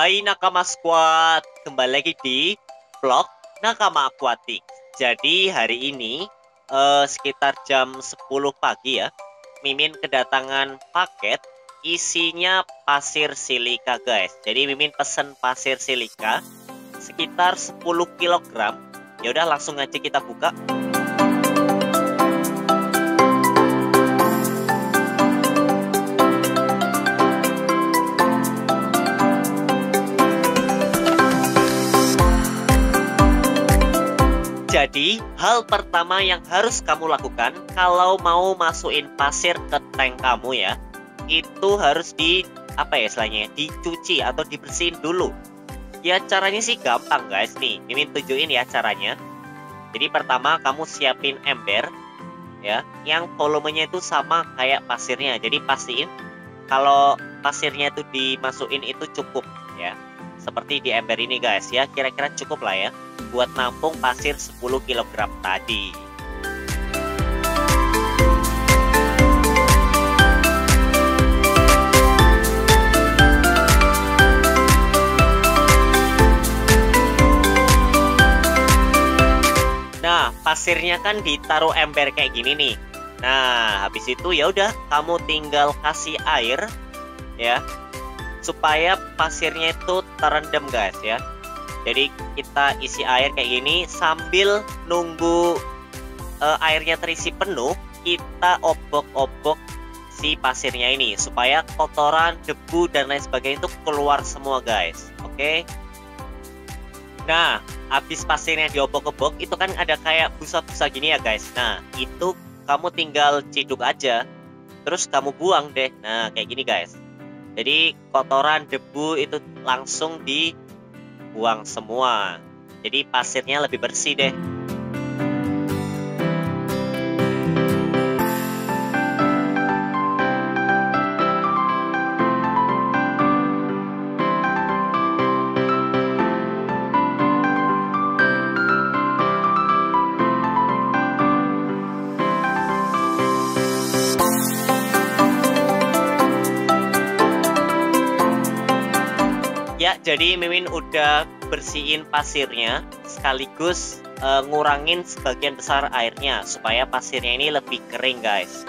Hai Nakama Squad, kembali lagi di vlog Nakama Aquatic. Jadi hari ini sekitar jam 10 pagi ya, Mimin kedatangan paket isinya pasir silika guys. Jadi Mimin pesen pasir silika sekitar 10 kg. Ya udah langsung aja kita buka. Jadi, hal pertama yang harus kamu lakukan kalau mau masukin pasir ke tank kamu ya, itu harus dicuci atau dibersihin dulu. Ya caranya sih gampang guys nih, Mimin tunjukin ya caranya. Jadi pertama kamu siapin ember ya, yang volumenya itu sama kayak pasirnya. Jadi pastiin kalau pasirnya itu dimasukin itu cukup ya. Seperti di ember ini guys ya, kira-kira cukup lah ya buat nampung pasir 10 kg tadi. Nah, pasirnya kan ditaruh ember kayak gini nih. Nah, habis itu ya udah kamu tinggal kasih air ya, supaya pasirnya itu terendam guys ya. Jadi kita isi air kayak gini sambil nunggu airnya terisi penuh, kita obok-obok si pasirnya ini supaya kotoran, debu dan lain sebagainya itu keluar semua guys. Oke. Nah, habis pasirnya diobok-obok itu kan ada kayak busa-busa gini ya guys. Nah, itu kamu tinggal ciduk aja, terus kamu buang deh. Nah, kayak gini guys. Jadi kotoran, debu itu langsung dibuang semua. Jadi pasirnya lebih bersih deh. Ya, jadi Mimin udah bersihin pasirnya sekaligus ngurangin sebagian besar airnya supaya pasirnya ini lebih kering guys.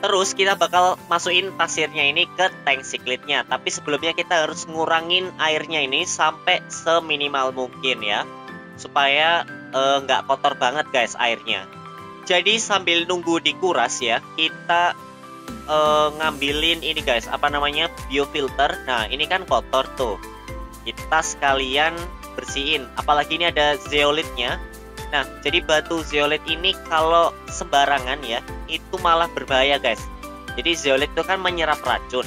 Terus kita bakal masukin pasirnya ini ke tank siklitnya, tapi sebelumnya kita harus ngurangin airnya ini sampai seminimal mungkin ya, supaya nggak kotor banget guys airnya. Jadi sambil nunggu dikuras ya, kita ngambilin ini guys, biofilter. Nah, ini kan kotor tuh, kita sekalian bersihin, apalagi ini ada zeolitnya. Nah, jadi batu zeolit ini kalau sembarangan ya, itu malah berbahaya guys. Jadi zeolit itu kan menyerap racun.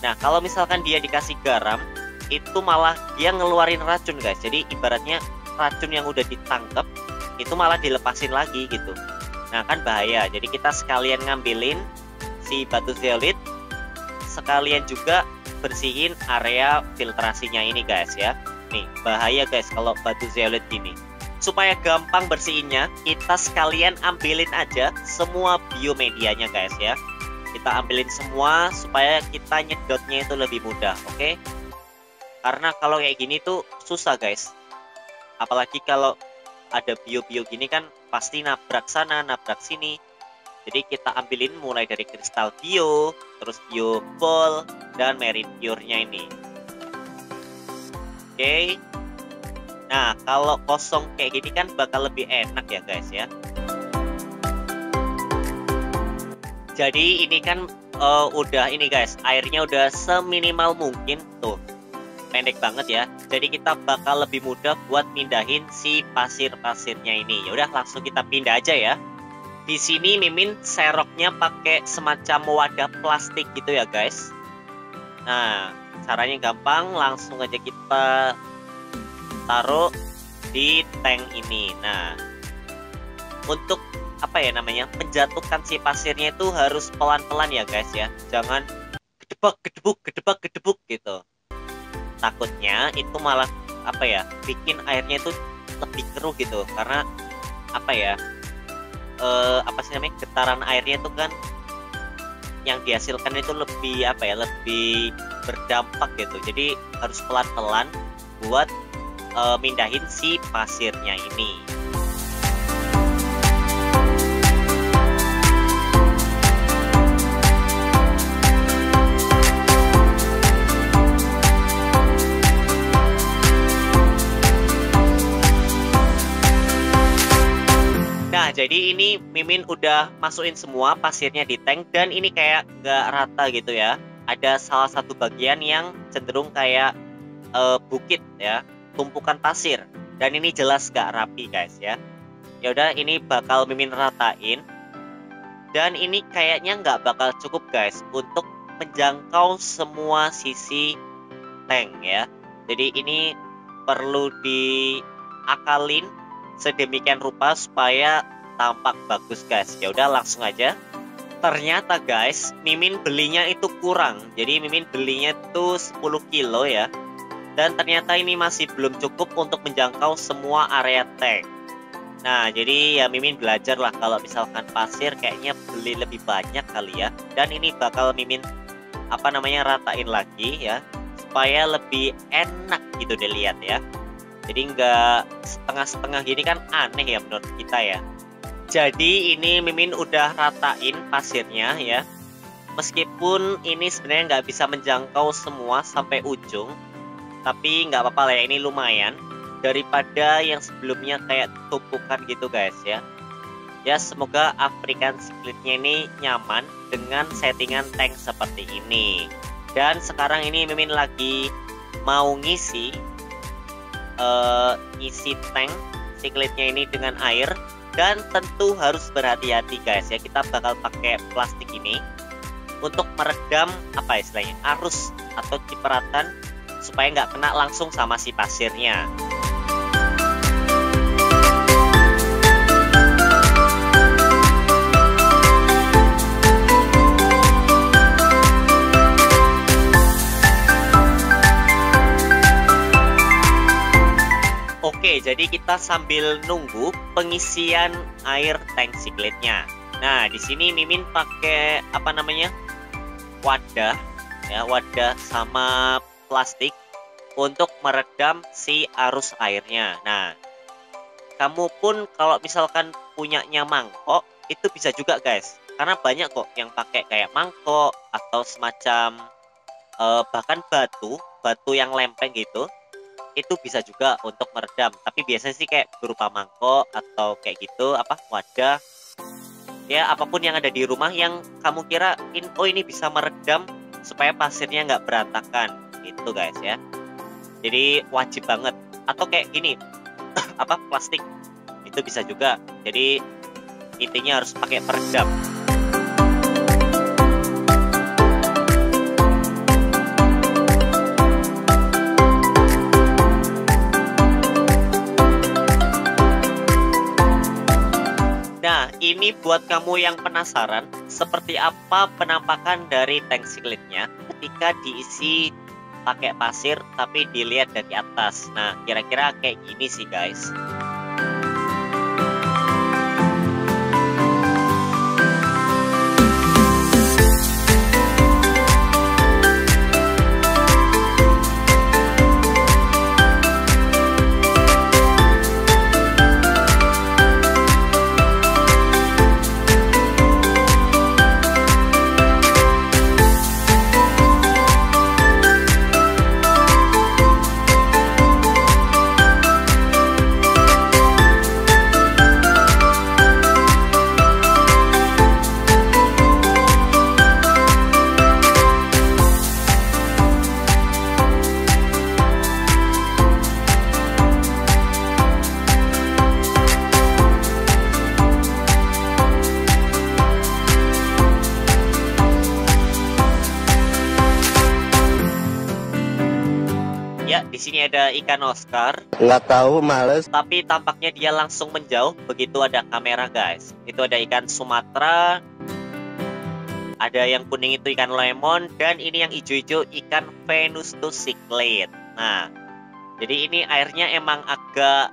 Nah, kalau misalkan dia dikasih garam, itu malah dia ngeluarin racun guys. Jadi ibaratnya racun yang udah ditangkap itu malah dilepasin lagi gitu. Nah, kan bahaya. Jadi kita sekalian ngambilin si batu zeolit, sekalian juga bersihin area filtrasinya ini guys ya. Nih, bahaya guys kalau batu zeolit gini. Supaya gampang bersihinnya, kita sekalian ambilin aja semua biomedianya guys ya. Kita ambilin semua supaya kita nyedotnya itu lebih mudah, oke? Karena kalau kayak gini tuh susah guys. Apalagi kalau ada bio-bio gini kan pasti nabrak sana, nabrak sini. Jadi kita ambilin mulai dari kristal bio, terus bio ball, dan marine pure-nya ini. Oke. Nah, kalau kosong kayak gini kan bakal lebih enak ya guys ya. Jadi ini kan udah ini guys, airnya udah seminimal mungkin tuh. Pendek banget ya. Jadi kita bakal lebih mudah buat mindahin si pasir-pasirnya ini. Ya udah langsung kita pindah aja ya. Di sini Mimin seroknya pakai semacam wadah plastik gitu ya guys. Nah, caranya gampang, langsung aja kita taruh di tank ini. Nah, untuk menjatuhkan si pasirnya itu harus pelan-pelan ya guys ya. Jangan gedebak gedebuk gitu. Takutnya itu malah bikin airnya itu lebih keruh gitu. Karena getaran airnya itu kan yang dihasilkan itu lebih berdampak gitu. Jadi harus pelan-pelan buat mindahin si pasirnya ini. Nah, jadi ini Mimin udah masukin semua pasirnya di tank dan ini kayak nggak rata gitu ya. Ada salah satu bagian yang cenderung kayak bukit ya, tumpukan pasir. Dan ini jelas nggak rapi guys ya. Ya udah, ini bakal Mimin ratain. Dan ini kayaknya nggak bakal cukup guys untuk menjangkau semua sisi tank ya. Jadi ini perlu diakalin sedemikian rupa supaya tampak bagus guys. Ya udah, langsung aja. Ternyata guys, Mimin belinya itu kurang. Jadi Mimin belinya itu 10 kilo ya. Dan ternyata ini masih belum cukup untuk menjangkau semua area tank. Nah, jadi ya Mimin belajar lah kalau misalkan pasir kayaknya beli lebih banyak kali ya. Dan ini bakal Mimin ratain lagi ya, supaya lebih enak gitu dilihat ya. Jadi nggak setengah-setengah gini kan aneh ya menurut kita ya. Jadi ini Mimin udah ratain pasirnya ya. Meskipun ini sebenarnya nggak bisa menjangkau semua sampai ujung, tapi nggak apa-apa lah ya, ini lumayan daripada yang sebelumnya kayak tumpukan gitu guys ya. Ya semoga African Cichlid-nya ini nyaman dengan settingan tank seperti ini. Dan sekarang ini Mimin lagi mau ngisi tank Cichlid-nya ini dengan air, dan tentu harus berhati-hati guys ya. Kita bakal pakai plastik ini untuk meredam istilahnya arus atau cipratan supaya nggak kena langsung sama si pasirnya. Oke, jadi kita sambil nunggu pengisian air tank Cichlid-nya. Nah, di sini Mimin pakai wadah ya, wadah sama plastik untuk meredam si arus airnya. Nah, kamu pun kalau misalkan punyanya mangkok itu bisa juga guys, karena banyak kok yang pakai kayak mangkok atau semacam bahkan batu yang lempeng gitu. Itu bisa juga untuk meredam, tapi biasanya sih kayak berupa mangkok atau kayak gitu wadah ya, apapun yang ada di rumah yang kamu kira ini bisa meredam supaya pasirnya nggak berantakan gitu guys ya. Jadi wajib banget. Atau kayak gini plastik itu bisa juga. Jadi intinya harus pakai peredam. Nah, ini buat kamu yang penasaran seperti apa penampakan dari tank Cichlid-nya ketika diisi pakai pasir tapi dilihat dari atas. Nah, kira-kira kayak gini sih guys. Di sini ada ikan Oscar. Nggak tahu, males. Tapi tampaknya dia langsung menjauh begitu ada kamera guys. Itu ada ikan Sumatera. Ada yang kuning itu ikan lemon. Dan ini yang hijau-hijau ikan Venustus Cichlid. Nah, jadi ini airnya emang agak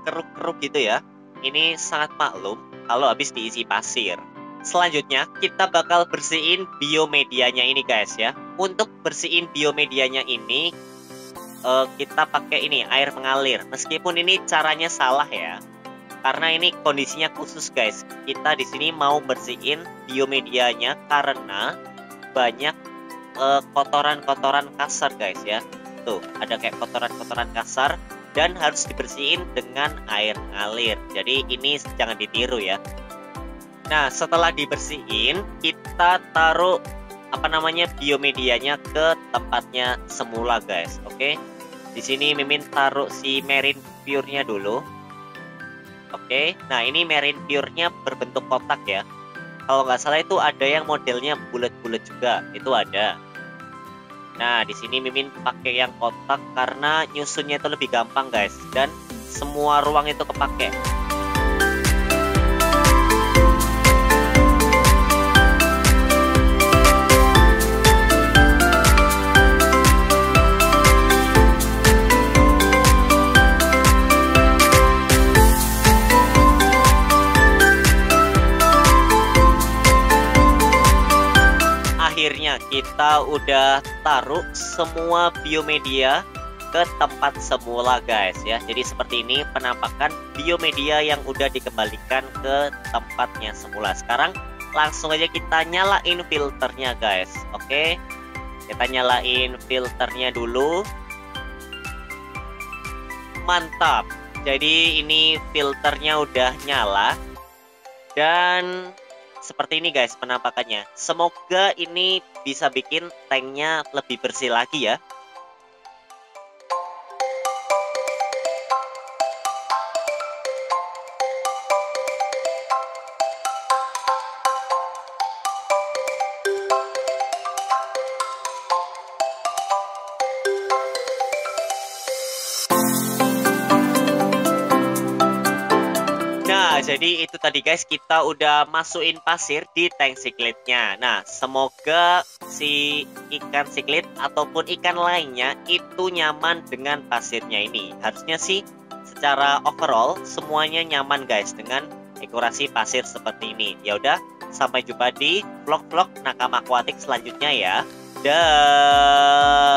keruk-keruk gitu ya. Ini sangat maklum kalau habis diisi pasir. Selanjutnya kita bakal bersihin biomedianya ini guys ya. Untuk bersihin biomedianya ini kita pakai ini air mengalir. Meskipun ini caranya salah ya, karena ini kondisinya khusus guys. Kita di sini mau bersihin biomedianya karena banyak kotoran-kotoran kasar guys ya. Tuh ada kayak kotoran-kotoran kasar dan harus dibersihin dengan air mengalir. Jadi ini jangan ditiru ya. Nah, setelah dibersihin, kita taruh biomedianya ke tempatnya semula, guys. Oke. Di sini Mimin taruh si Marine Pure-nya dulu. Oke. Nah, ini Marine Pure-nya berbentuk kotak ya. Kalau nggak salah itu ada yang modelnya bulat-bulat juga, itu ada. Nah, di sini Mimin pakai yang kotak karena nyusunnya itu lebih gampang, guys, dan semua ruang itu kepake. Akhirnya kita udah taruh semua biomedia ke tempat semula guys ya. Jadi seperti ini penampakan biomedia yang udah dikembalikan ke tempatnya semula. Sekarang langsung aja kita nyalain filternya guys. Oke, kita nyalain filternya dulu. Mantap. Jadi ini filternya udah nyala. Dan seperti ini guys penampakannya. Semoga ini bisa bikin tanknya lebih bersih lagi ya. Jadi itu tadi guys, kita udah masukin pasir di tank siklitnya. Nah, semoga si ikan siklit ataupun ikan lainnya itu nyaman dengan pasirnya ini. Harusnya sih secara overall semuanya nyaman guys dengan dekorasi pasir seperti ini. Ya udah, sampai jumpa di vlog-vlog Nakama Aquatic selanjutnya ya. Dah.